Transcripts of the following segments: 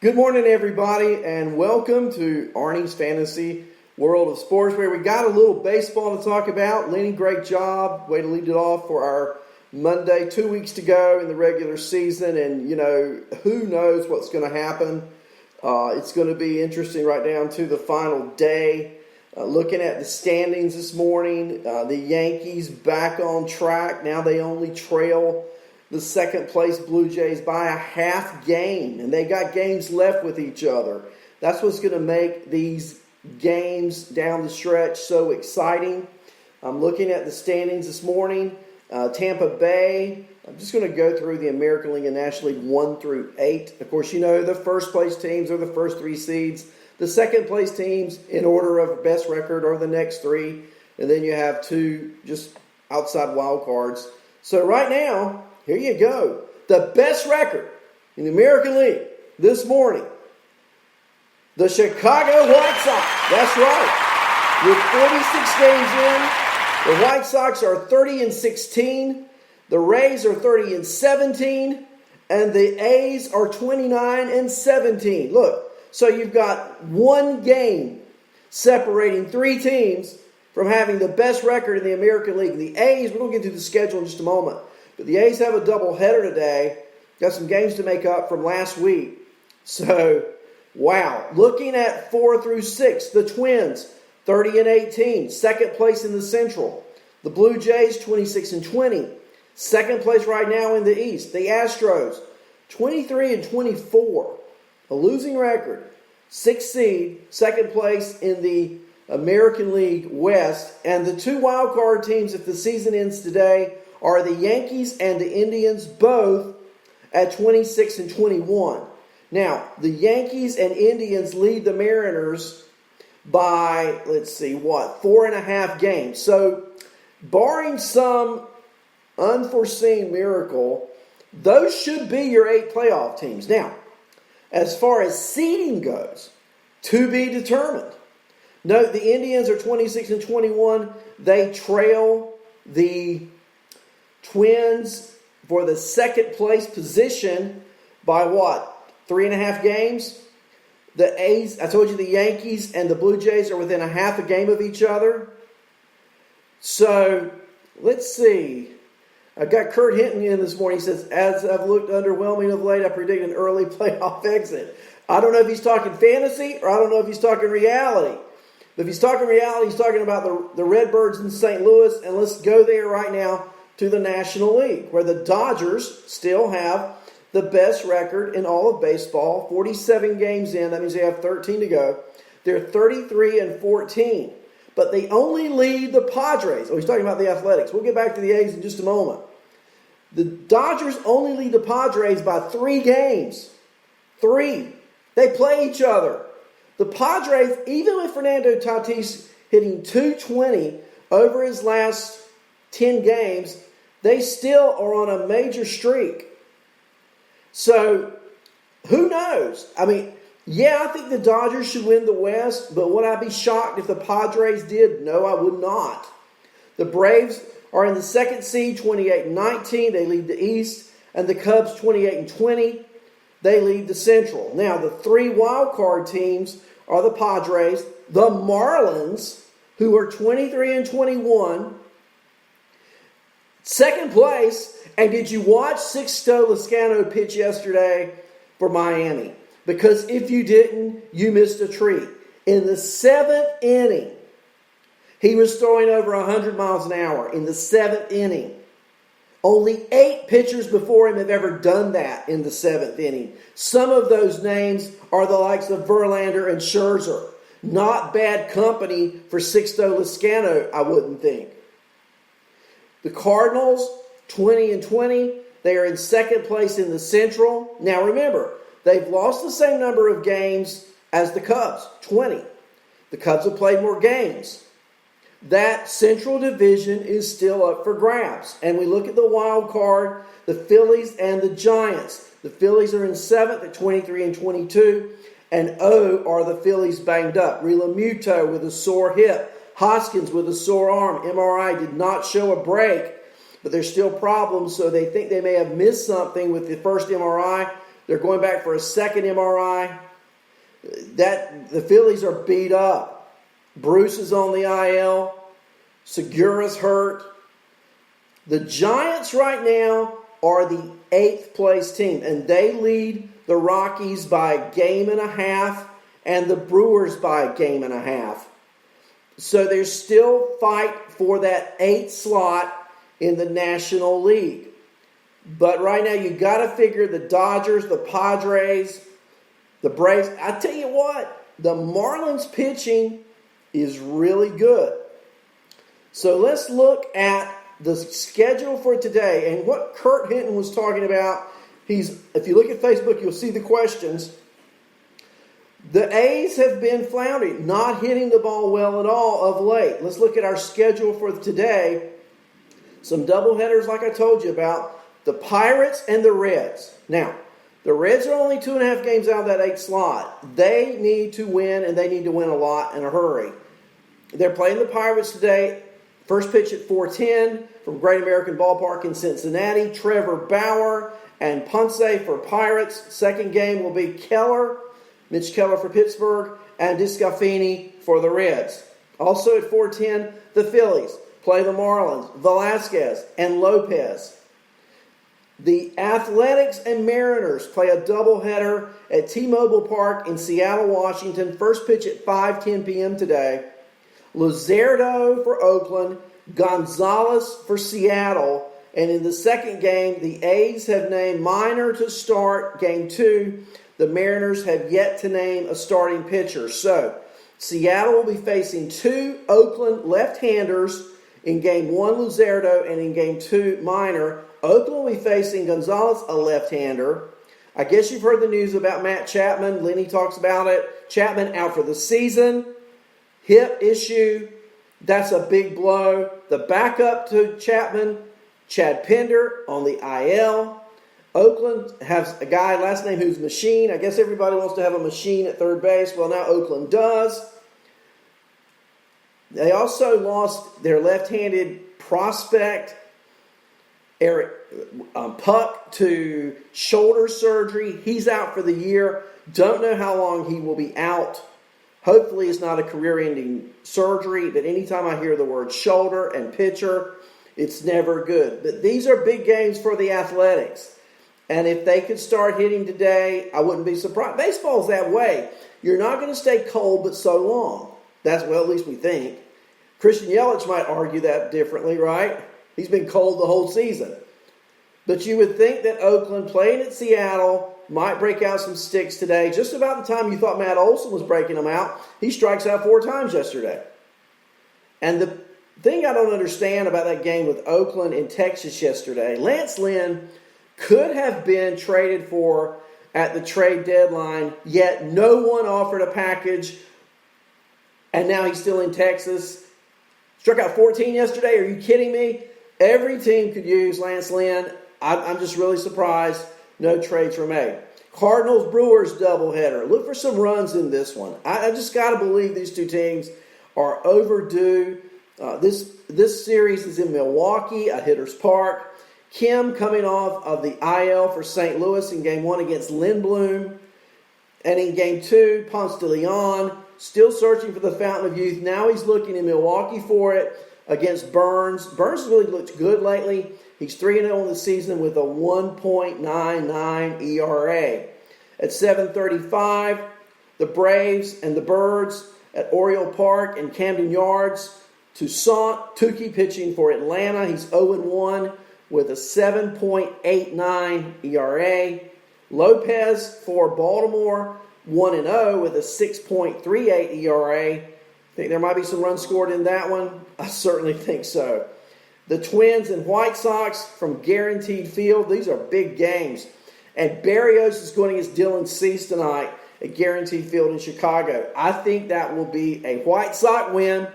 Good morning, everybody, and welcome to Arnie's Fantasy World of Sports, where we got a little baseball to talk about. Lenny, great job. Way to lead it off for our Monday. 2 weeks to go in the regular season, and, who knows what's going to happen. It's going to be interesting right down to the final day. Looking at the standings this morning, the Yankees back on track. Now they only trail the second place Blue Jays by a half game, and they got games left with each other. That's what's going to make these games down the stretch so exciting. I'm looking at the standings this morning. Tampa Bay, I'm just going to go through the American League and National League 1 through 8. Of course, the first place teams are the first three seeds. The second place teams, in order of best record, are the next three. And then you have two just outside wild cards. So right now, here you go. The best record in the American League this morning. The Chicago White Sox. That's right. With 46 games in, the White Sox are 30-16. The Rays are 30-17. And the A's are 29-17. Look, so you've got one game separating three teams from having the best record in the American League. The A's, we're going to get to the schedule in just a moment. But the A's have a doubleheader today. Got some games to make up from last week. So, wow. Looking at 4 through 6, the Twins, 30-18, second place in the Central. The Blue Jays, 26-20, second place right now in the East. The Astros, 23-24, a losing record, 6th seed, second place in the American League West. And the two wild card teams, if the season ends today, are the Yankees and the Indians, both at 26-21. Now, the Yankees and Indians lead the Mariners by, 4.5 games. So, barring some unforeseen miracle, those should be your 8 playoff teams. Now, as far as seeding goes, to be determined. Note, the Indians are 26-21. They trail the Twins for the second place position by 3.5 games? The A's, I told you the Yankees and the Blue Jays are within a half a game of each other. So, let's see. I got Kurt Hinton in this morning. He says, as I've looked underwhelming of late, I predict an early playoff exit. I don't know if he's talking fantasy or I don't know if he's talking reality. But if he's talking reality, he's talking about the Redbirds in St. Louis. And let's go there right now to the National League, where the Dodgers still have the best record in all of baseball. 47 games in, that means they have 13 to go. They're 33-14, but they only lead the Padres. Oh, he's talking about the Athletics. We'll get back to the A's in just a moment. The Dodgers only lead the Padres by 3 games. 3. They play each other. The Padres, even with Fernando Tatis hitting .220 over his last 10 games, they still are on a major streak. So, who knows? I mean, I think the Dodgers should win the West, but would I be shocked if the Padres did? No, I would not. The Braves are in the second seed, 28-19. They lead the East. And the Cubs, 28-20. They lead the Central. Now, the 3 wild card teams are the Padres, the Marlins, who are 23-21. Second place, and did you watch Sixto Lezcano pitch yesterday for Miami? Because if you didn't, you missed a treat. In the 7th inning, he was throwing over 100 miles an hour in the 7th inning. Only 8 pitchers before him have ever done that in the 7th inning. Some of those names are the likes of Verlander and Scherzer. Not bad company for Sixto Lezcano, I wouldn't think. The Cardinals, 20-20. They are in second place in the Central. Now remember, they've lost the same number of games as the Cubs, 20. The Cubs have played more games. That Central Division is still up for grabs. And we look at the wild card, the Phillies and the Giants. The Phillies are in 7th at 23-22. And are the Phillies banged up. Realmuto with a sore hip. Hoskins with a sore arm. MRI did not show a break, but there's still problems, so they think they may have missed something with the first MRI. They're going back for a second MRI. The Phillies are beat up. Bruce is on the IL. Segura's hurt. The Giants right now are the 8th place team, and they lead the Rockies by a game and a half and the Brewers by a game and a half. So there's still fight for that 8th slot in the National League. But right now you got to figure the Dodgers, the Padres, the Braves. I tell you what, the Marlins pitching is really good. So let's look at the schedule for today and what Kurt Hinton was talking about. If you look at Facebook, you'll see the questions. The A's have been floundering, not hitting the ball well at all of late. Let's look at our schedule for today. Some doubleheaders like I told you about. The Pirates and the Reds. Now, the Reds are only 2.5 games out of that 8th slot. They need to win, and they need to win a lot in a hurry. They're playing the Pirates today. First pitch at 4:10 from Great American Ballpark in Cincinnati. Trevor Bauer and Ponce for Pirates. Second game will be Mitch Keller for Pittsburgh, and Discofini for the Reds. Also at 4:10, the Phillies play the Marlins, Velasquez and Lopez. The Athletics and Mariners play a doubleheader at T-Mobile Park in Seattle, Washington. First pitch at 5:10 p.m. today. Luzardo for Oakland, Gonzalez for Seattle. And in the second game, the A's have named Minor to start Game 2. The Mariners have yet to name a starting pitcher. So, Seattle will be facing 2 Oakland left-handers in Game 1, Luzardo, and in Game 2, Minor. Oakland will be facing Gonzalez, a left-hander. I guess you've heard the news about Matt Chapman. Lenny talks about it. Chapman out for the season. Hip issue. That's a big blow. The backup to Chapman, Chad Pinder, on the IL. Oakland has a guy, last name, who's Machine. I guess everybody wants to have a machine at third base. Well, now Oakland does. They also lost their left-handed prospect, Eric Puck, to shoulder surgery. He's out for the year. Don't know how long he will be out. Hopefully it's not a career-ending surgery, but anytime I hear the word shoulder and pitcher, it's never good. But these are big games for the Athletics. And if they could start hitting today, I wouldn't be surprised. Baseball's that way. You're not going to stay cold but so long. At least we think. Christian Yelich might argue that differently, right? He's been cold the whole season. But you would think that Oakland, playing at Seattle, might break out some sticks today. Just about the time you thought Matt Olson was breaking them out, he strikes out 4 times yesterday. And the thing I don't understand about that game with Oakland and Texas yesterday, Lance Lynn could have been traded for at the trade deadline, yet no one offered a package, and now he's still in Texas. Struck out 14 yesterday. Are you kidding me? Every team could use Lance Lynn. I'm just really surprised no trades were made. Cardinals-Brewers doubleheader. Look for some runs in this one. I just got to believe these two teams are overdue. This series is in Milwaukee at Hitters Park. Kim coming off of the IL for St. Louis in Game 1 against Lindblom. And in Game 2, Ponce de Leon still searching for the fountain of youth. Now he's looking in Milwaukee for it against Burns. Burns has really looked good lately. He's 3-0 in the season with a 1.99 ERA. At 7:35, the Braves and the Birds at Oriole Park and Camden Yards. Toussaint Touki pitching for Atlanta. He's 0-1 with a 7.89 ERA. Lopez for Baltimore, 1-0 with a 6.38 ERA. Think there might be some runs scored in that one? I certainly think so. The Twins and White Sox from Guaranteed Field. These are big games. And Berrios is going against Dylan Cease tonight at Guaranteed Field in Chicago. I think that will be a White Sox win.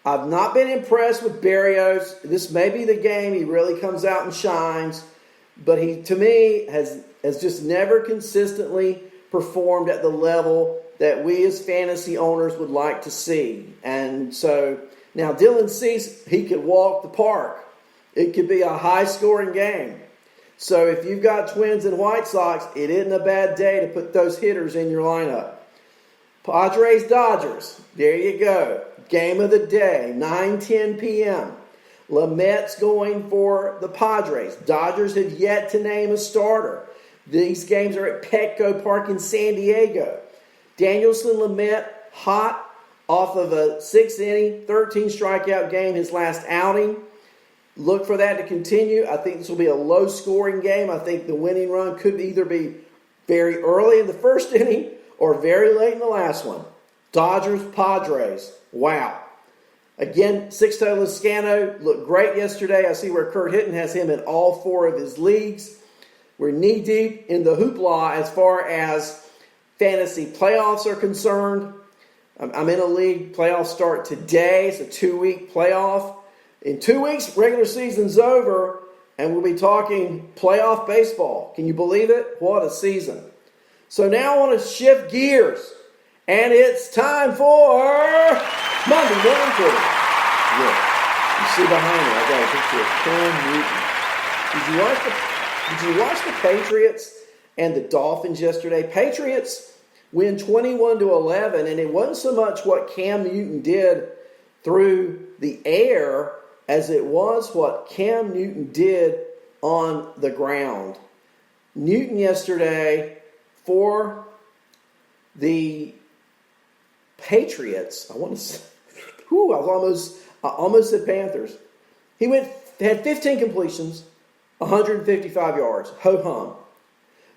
I've not been impressed with Berrios. This may be the game he really comes out and shines. But he, to me, has just never consistently performed at the level that we as fantasy owners would like to see. And so, now Dylan Cease, he could walk the park. It could be a high-scoring game. So if you've got Twins and White Sox, it isn't a bad day to put those hitters in your lineup. Padres, Dodgers. There you go. Game of the day, 9:10 p.m. Lamette's going for the Padres. Dodgers have yet to name a starter. These games are at Petco Park in San Diego. Danielson Lamet, hot off of a 6-inning, 13-strikeout game, his last outing. Look for that to continue. I think this will be a low-scoring game. I think the winning run could either be very early in the first inning or very late in the last one. Dodgers, Padres. Wow. Again, Sixto Lezcano looked great yesterday. I see where Kurt Hitton has him in all 4 of his leagues. We're knee-deep in the hoopla as far as fantasy playoffs are concerned. I'm in a league. Playoffs start today. It's a 2-week playoff. In 2 weeks, regular season's over, and we'll be talking playoff baseball. Can you believe it? What a season. So now I want to shift gears, and it's time for Monday Morning Quarterback. Yeah. You see behind me, I got a picture of Cam Newton. Did you watch the Patriots and the Dolphins yesterday? Patriots win 21-11, and it wasn't so much what Cam Newton did through the air as it was what Cam Newton did on the ground. Newton yesterday for the Patriots, I almost said Panthers. He had 15 completions, 155 yards, ho-hum.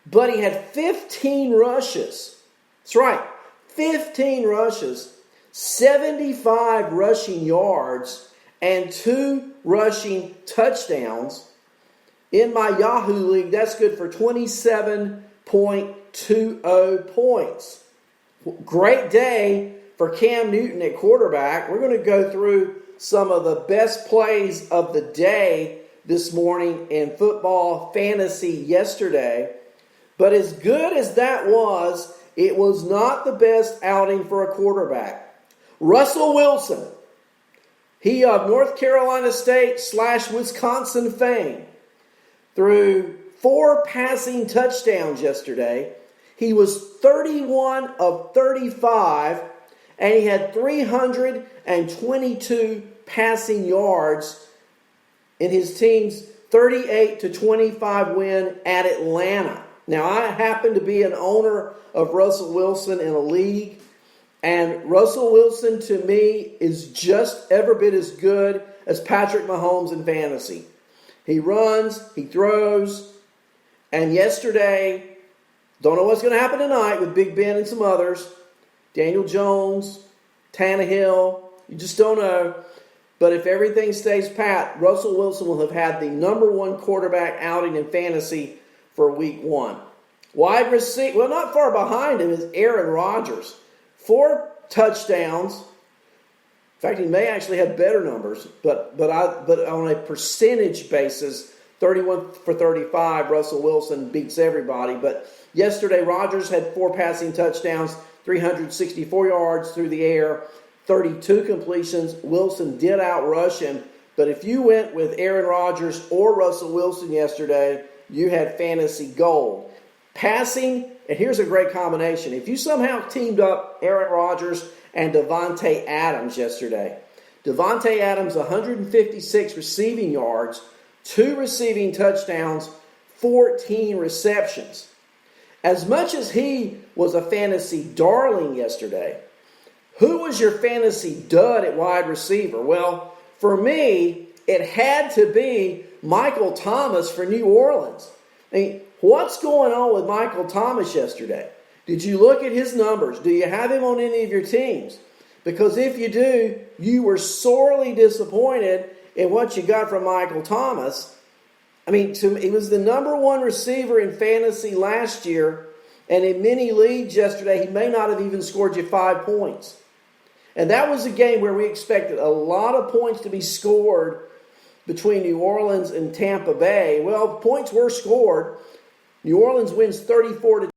But he had 15 rushes. That's right, 15 rushes, 75 rushing yards, and 2 rushing touchdowns. In my Yahoo League, that's good for 27.20 points. Great day for Cam Newton at quarterback. We're going to go through some of the best plays of the day this morning in football fantasy yesterday. But as good as that was, it was not the best outing for a quarterback. Russell Wilson, he of North Carolina State / Wisconsin fame, threw 4 passing touchdowns yesterday. He was 31 of 35, and he had 322 passing yards in his team's 38-25 win at Atlanta. Now, I happen to be an owner of Russell Wilson in a league, and Russell Wilson, to me, is just every bit as good as Patrick Mahomes in fantasy. He runs, he throws, and yesterday, don't know what's going to happen tonight with Big Ben and some others, Daniel Jones, Tannehill, you just don't know. But if everything stays pat, Russell Wilson will have had the number 1 quarterback outing in fantasy for week 1. Wide receiver, well, not far behind him is Aaron Rodgers. 4 touchdowns. In fact, he may actually have better numbers, but on a percentage basis, 31 for 35, Russell Wilson beats everybody. But yesterday, Rodgers had 4 passing touchdowns, 364 yards through the air, 32 completions. Wilson did outrush him. But if you went with Aaron Rodgers or Russell Wilson yesterday, you had fantasy gold. Passing, and here's a great combination. If you somehow teamed up Aaron Rodgers and Davante Adams yesterday, Davante Adams, 156 receiving yards, 2 receiving touchdowns, 14 receptions. As much as he was a fantasy darling yesterday, who was your fantasy dud at wide receiver? Well, for me, it had to be Michael Thomas for New Orleans. I mean, what's going on with Michael Thomas yesterday? Did you look at his numbers? Do you have him on any of your teams? Because if you do, you were sorely disappointed in what you got from Michael Thomas. I mean, he was the number 1 receiver in fantasy last year, and in many leagues yesterday, he may not have even scored you 5 points. And that was a game where we expected a lot of points to be scored between New Orleans and Tampa Bay. Well, points were scored. New Orleans wins 34-10.